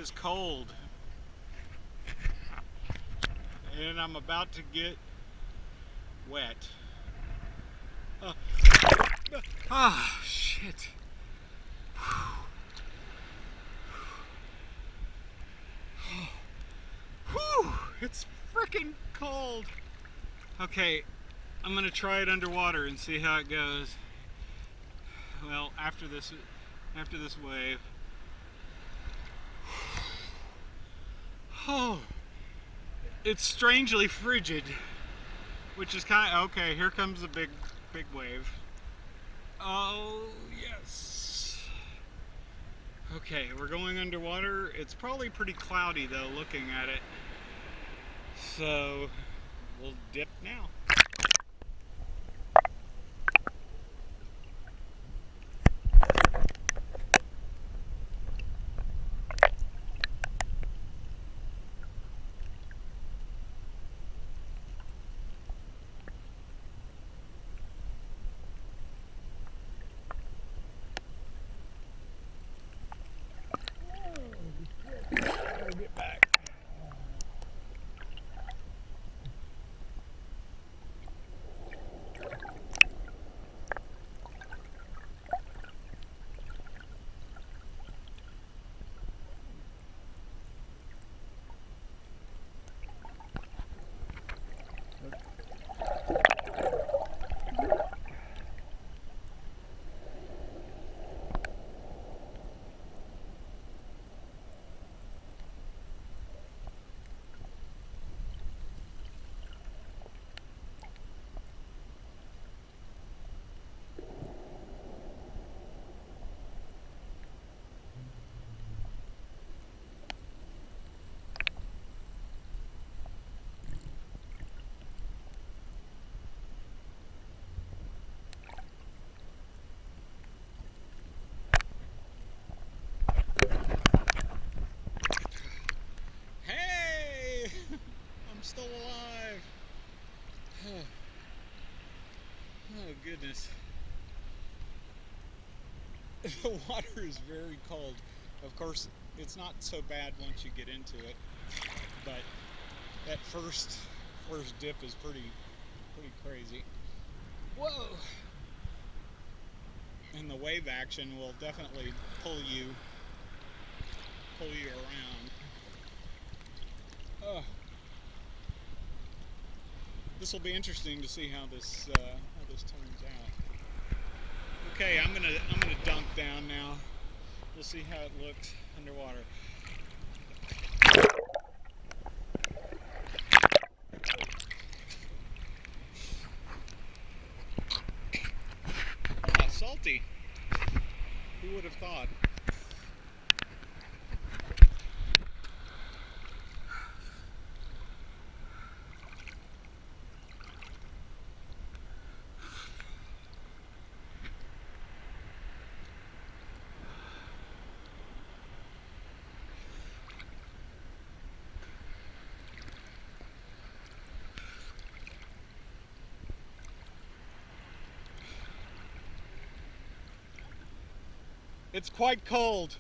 is cold. And I'm about to get wet. Oh, shit. Whew, it's freaking cold. Okay, I'm gonna try it underwater and see how it goes. Well, after this wave. Oh, it's strangely frigid, which is kind of okay. Here comes the big wave. Oh yes. Okay, we're going underwater. It's probably pretty cloudy though, looking at it. So we'll dip now. Get back. I'm still alive. Oh goodness. The water is very cold. Of course, it's not so bad once you get into it, but that first dip is pretty crazy. Whoa! And the wave action will definitely pull you around. Oh. This will be interesting to see how this turns out. Okay, I'm gonna dunk down now. We'll see how it looks underwater. Ah, salty. Who would have thought? It's quite cold.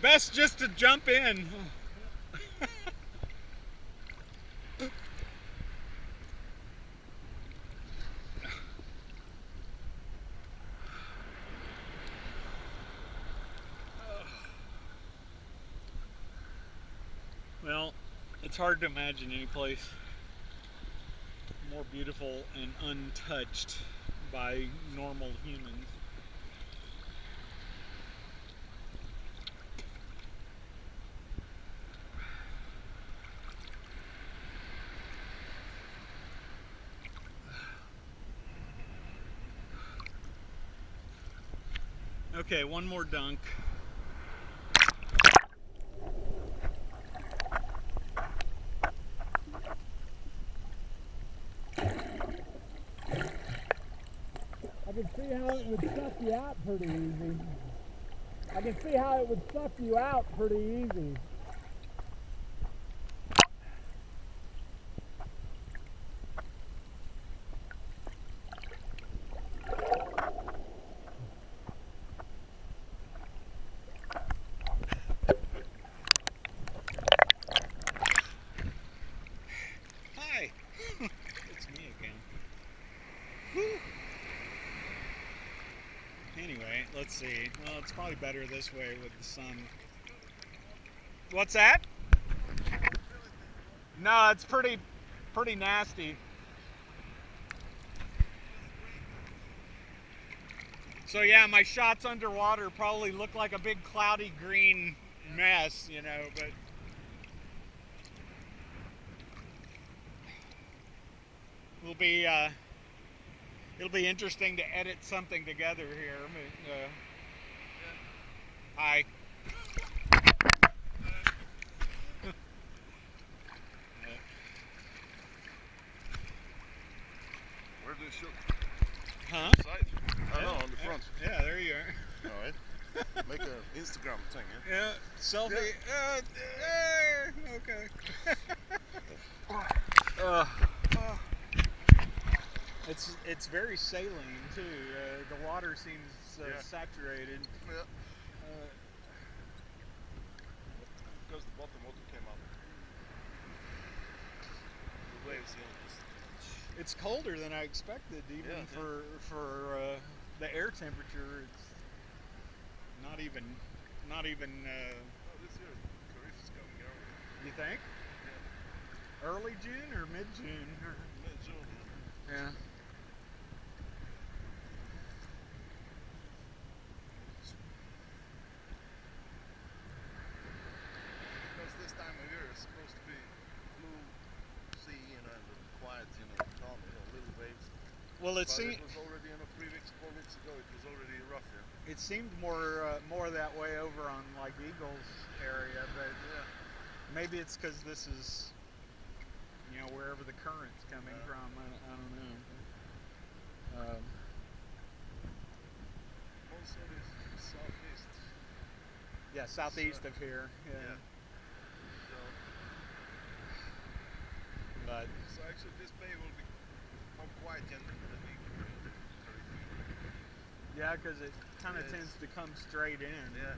Best just to jump in. Well, it's hard to imagine any place more beautiful and untouched by normal humans. Okay, one more dunk. I can see how it would suck you out pretty easy. I can see how it would suck you out pretty easy. Let's see. Well, it's probably better this way with the sun. What's that? No, it's pretty nasty. So yeah, my shots underwater probably look like a big cloudy green mess, you know, but it'll be interesting to edit something together here. Hi. Where do you shoot? Huh? Side? I know, on the front. Yeah, there you are. All right. Make an Instagram thing, yeah? Yeah, selfie. Yeah. Okay. It's very saline too. The water seems saturated. Yeah. Because the bottom water came out. The waves, It's colder than I expected, even for the air temperature. It's not even. Oh, this year, Kharif is coming early. You think? Yeah. Early June or mid-June? Mid-June. Yeah. Because this time of year is supposed to be blue sea, you know, and quiet, you know, calm, you know, little waves. Well, it But seemed. it was already, 3 weeks, 4 weeks ago, it was already rough, yeah. It seemed more that way over on like Eagles area, but maybe it's because this is, you know, wherever the current's coming from. I don't know. Also, this southeast. Yeah, southeast of here. Yeah. So, But so actually, this bay will be more quiet than the yeah, because it kind of tends to come straight in. Yeah.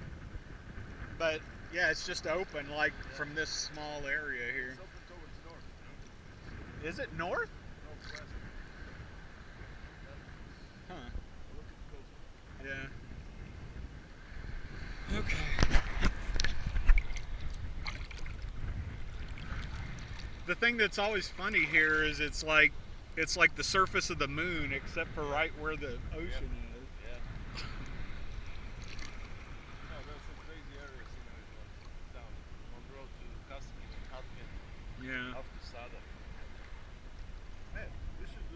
But yeah, it's just open like from this small area here. It's open towards north. Is it north? Northwest. Huh. Look at the coast. Yeah. Okay. The thing that's always funny here is it's like the surface of the moon, except for right where the ocean is. Yeah. No, there's some crazy areas, you know, down on the road to Kaskin and Hatkin. Yeah. Up to Sada. Man, we should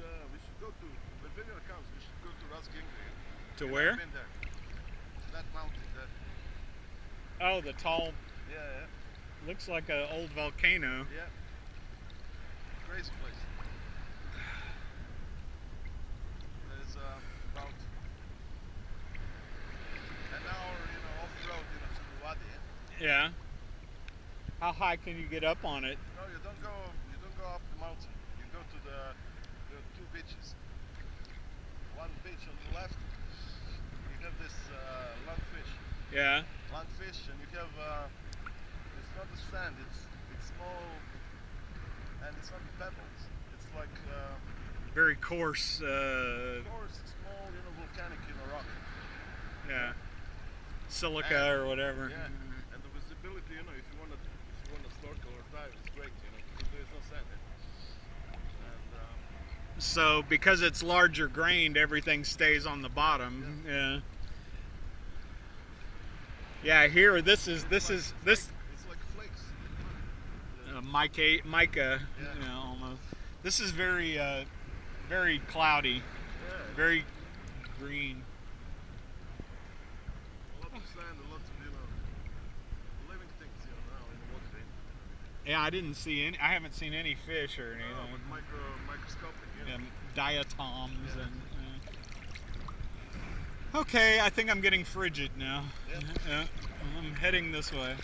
go to, when video comes, we should go to Razgingri. To where? I've been there. That mountain there. Oh, the tall. Yeah. Looks like an old volcano. Yeah. Crazy place. There's about an hour, off the road, to the Wadi. Yeah. How high can you get up on it? No, you don't go up the mountain. You go to the two beaches. One beach on the left, you have this lungfish. Yeah. Lungfish, and you have it's not the sand. It's small, and it's not pebbles. It's like very coarse. coarse, small, volcanic, rock. Yeah. Silica or whatever. Yeah. And the visibility, if you want to snorkel or dive, it's great, because there's no sand in it. And so because it's larger grained, everything stays on the bottom. Yeah. Yeah. Here, this is it's like flakes. Mica. Yeah. Almost. This is very cloudy. Yeah. Very green. A lot of sand, a lot of living things, now in the water. Yeah, I haven't seen any fish or anything. No, but microscopic. And diatoms and. Okay, I think I'm getting frigid now. Yeah. Yeah, I'm heading this way.